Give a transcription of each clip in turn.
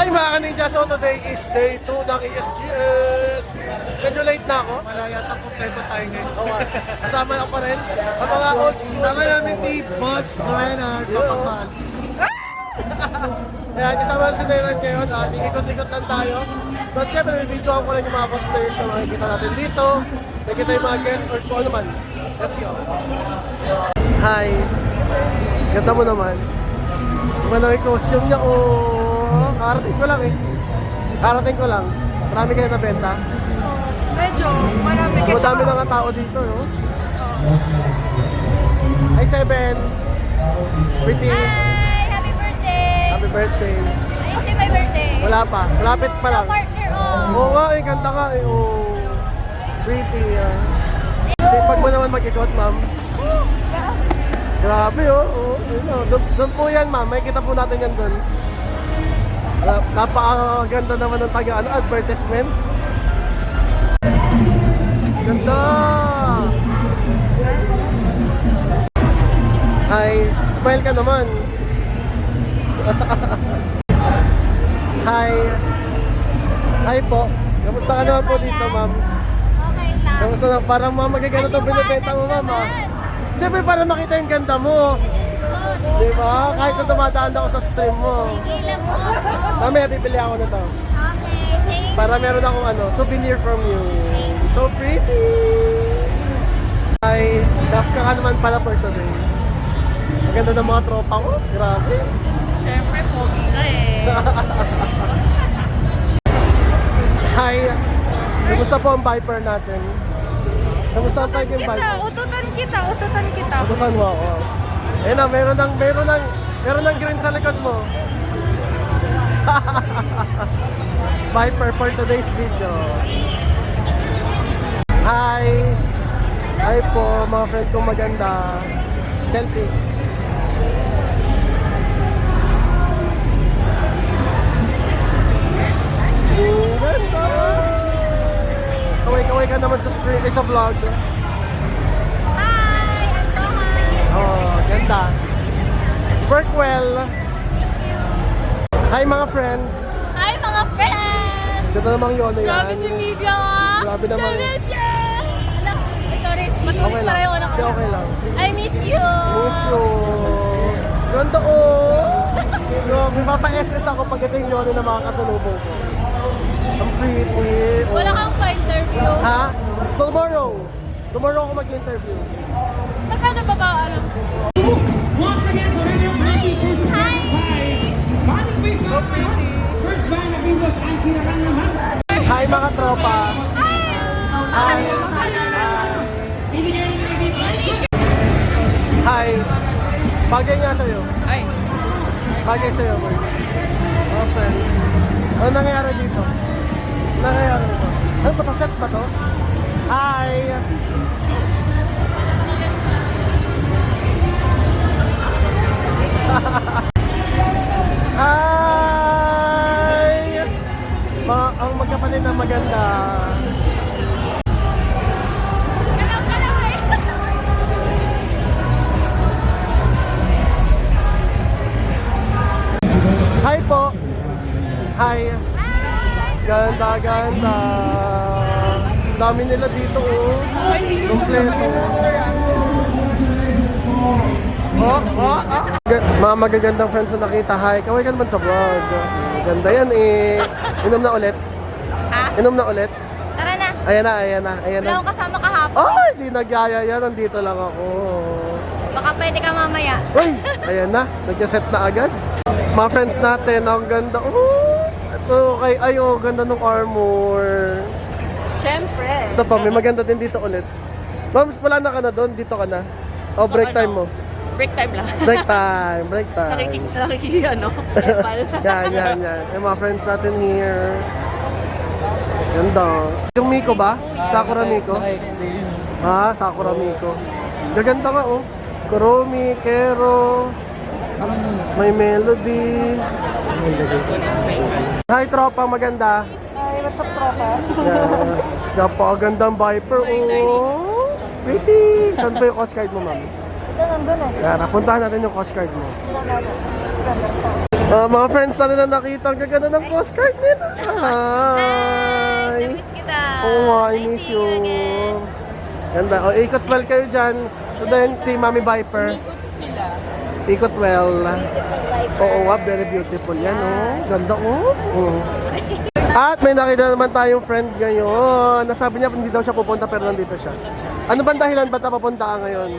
Hi mga ka-ninja! So today is day 2 ng ESGS. Medyo late na ako. Malaya at kompleto tayo ngayon. Oo, kasama ako pa rin ang mga old school. Kasama namin si Boss Leonard Papakal. Ayan, kasama si Leonard ngayon. Ikot-ikot lang tayo. But syempre, may video ko rin yung mga cosplayers na makikita natin dito. Nakikita yung mga guests or kung ano man. Let's go! Hi! Ganda mo naman. Ganda yung costume niya. Oh, karating ko lang eh. Karating ko lang. Marami kayo nabenta. Medyo marami kasi. Madami na nga tao dito, no? Hi, Seven! Pretty! Hi! Happy birthday! Happy birthday! Ay, hindi my birthday. Wala pa. Malapit pa lang. Partner, oh. Oo nga eh, ganda ka eh. Oh. Pretty ah. Pag mo naman mag-ikot, ma'am. Grabe oh. Doon po yan, ma'am. May kita po natin yan doon. Napakaganda naman ng advertisement. Ganda! Hi, smile ka naman. Hi. Hi po. Kamusta ka naman po dito, ma'am? Okay lang. Kamusta na? Parang magaganda itong binibenta mo, ma'am. Siyempre, para makita yung ganda mo. Good. Diba? Kahit na dumadaan ako sa stream mo. Sige lang po. Mamaya, bibili ako na to. Okay, thank Para meron akong souvenir from you. So pretty! Hi, Dafka ka naman pala for today. Ang ganda ng mga tropa ko. Grabe. Siyempre, pogi ka eh. Hi! Kamusta po ang Viper natin? Kamusta ang Tiger Viper? Ututan kita. Tutukan mo ako. Ayun na, meron ng green sa likod mo. Viper for today's video. Hi! Hi po, mga friends kong maganda. Selfie. Ganda! Kaway-kaway ka naman sa screen sa vlog. Hi! Aloha! Oh, ganda. Work well. Hi mga friends. Hi mga friends! Ganda namang yun na yan. Grabe si Media ah! Grabe naman. Sorry, Okay matuloy lang. pala yung anak Hindi, ko. okay lang. I miss you! Puso. Ganda oh. Grabe, mapa-SS ako pagdating yun na mga kasalubong ko. Ang pretty. Oh. Wala kang pa-interview. Ha? Tomorrow. Tomorrow ako mag-interview. Magkano ba ba alam ko? So pretty. Hi mga tropa. Hi. Hi. Bagay nga sa'yo. Ay. Bagay sa'yo, boy. Okay. Ano nangyayari dito? Ano nangyayari dito? Ano ba? Set ba to? Hi! Hi! Ang magkapatid na maganda. Hi po! Hi! Ganda, ganda! Dami nila dito oh! Kompleto! Mga magagandang friends na nakita. Hi! Kaway ka naman sa vlog. Ganda yan eh! Inom na ulit? Ha? Inom na ulit? Tara na. Ayan na. Wala akong kasama kahapon. Ay! Di nagyaya yan. Nandito lang ako. Baka pwede ka mamaya. Uy! Ayan na. Nag-set na agad. Mga friends natin, ang ganda. Oh! Ito kay Ayo, ganda ng armor. Siyempre. Ito pa, may maganda din dito ulit. Ma'am, wala na ka na doon? Dito ka na? O, break time mo? Break time lang. Break time, break time. Ano? Lepal. Yan. Yung mga friends natin here. Ganda. Yung Miko ba? Sakura Miko? Ha? Sakura Miko. Gaganda nga oh. Kuromi, Kero. May Melody. Hi tropa, maganda. Hi, what's up, tropa? Yeah. Napakagandang Viper oh. Pretty. Saan ba yung coast card mo, ma'am? Ito nandun eh. Yan, napuntahan natin yung coast card mo. Mga friends na nila nakita. Ang gaganda ng postcard nila. Hi! Namiss kita. Oo, I Nice miss seeing you. again. Ganda. O, ikot well kayo dyan. So then, si Mami Viper. Ikot sila. Ikot well. Beautiful life. Oo, very beautiful yan, oh. Ganda, oh. At may nakita naman tayong friend ngayon. Nasabi niya hindi daw siya pupunta pero nandito siya. Ano ba dahilan ba't napapunta ka ngayon?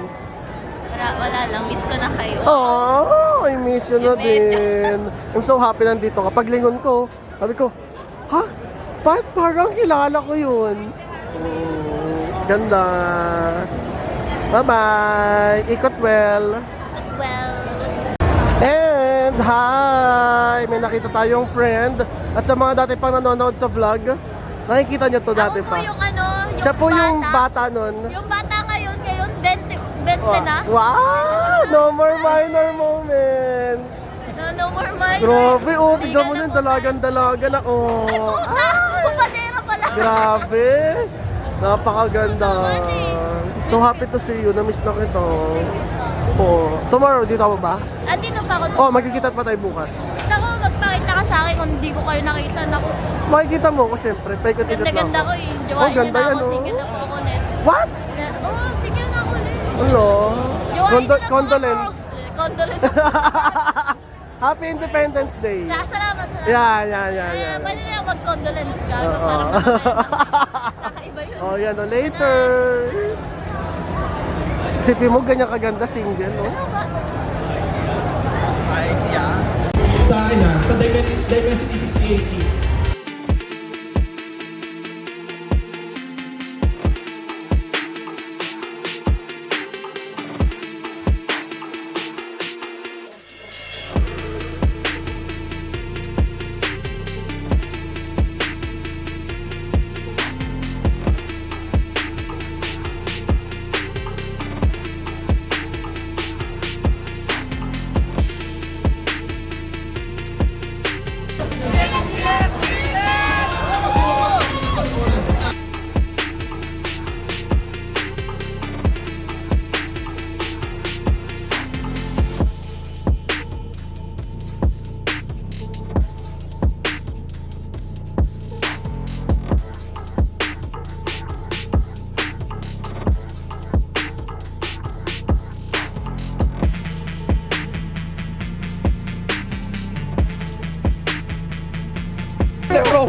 Wala lang. Miss ko na kayo. Oh, I miss you na din. I'm so happy nandito ka. Paglingon ko, sabi ko, ha? Parang kilala ko yun. Ganda. Bye-bye. Ikot well. Well, And hi! May nakita tayong friend. At sa mga dati pang nanonood sa vlog, nakikita niyo to dati ako po pa. yung ano, yung Siya po yung bata nun. Yung bata ngayon, 20 na. Wow! No more minor moments. No more minor. Grabe, oh. Hindi Tignan mo ka yung na dalagan-dalaga na, oh. Ay, puta! Pupadera pala. Grabe. Napakaganda. So happy to see you. Na-miss na kita. Oh. Tomorrow, dito ako ba? Andito pa ako. Oh, magkikita pa tayo bukas. Naku, magpakita ka sa akin kung hindi ko kayo nakita. Naku, Makikita mo ko, syempre. Paikot-ikot lang ganda-ganda ako. ko eh. Oh, Jowain nyo ganda na yan, ako. oh. Single na po ako net. What? Oh, single na ako net. Ano? Jowain nyo na po Condolence. ako. Condolence. Happy Independence Day. Salamat. Yeah. Pwede na yung mag-condolence ka. Oo. Para kakaiba yun. Oh, yan. Oh, later. Isipin mo, ganyan kaganda, single. Oh. Ano ba? Sa akin sa Dimensity 680.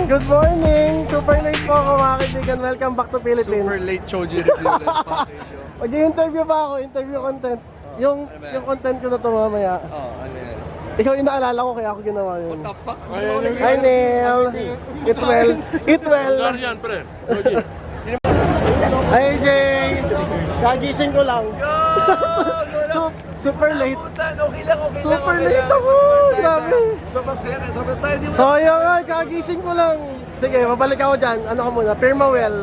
Good morning! Super late po ako mga kaibigan. Welcome back to Philippines. Super late Choji review. Mag-i-interview ba ako? Interview content. Yung content ko na to mamaya. Ano yan? Ikaw inaalala ko kaya ako ginawa yun. What the fuck? Hi Neil! Eat well! Eat well! yan, pre. Hi Jay! Kagising ko lang. Super late. Okay lang. Super late ako! Grabe! Sobrang saya. Di Kaya nga, kagising ko lang. Sige, mabalik ako dyan. Ano ka muna? Firmawell.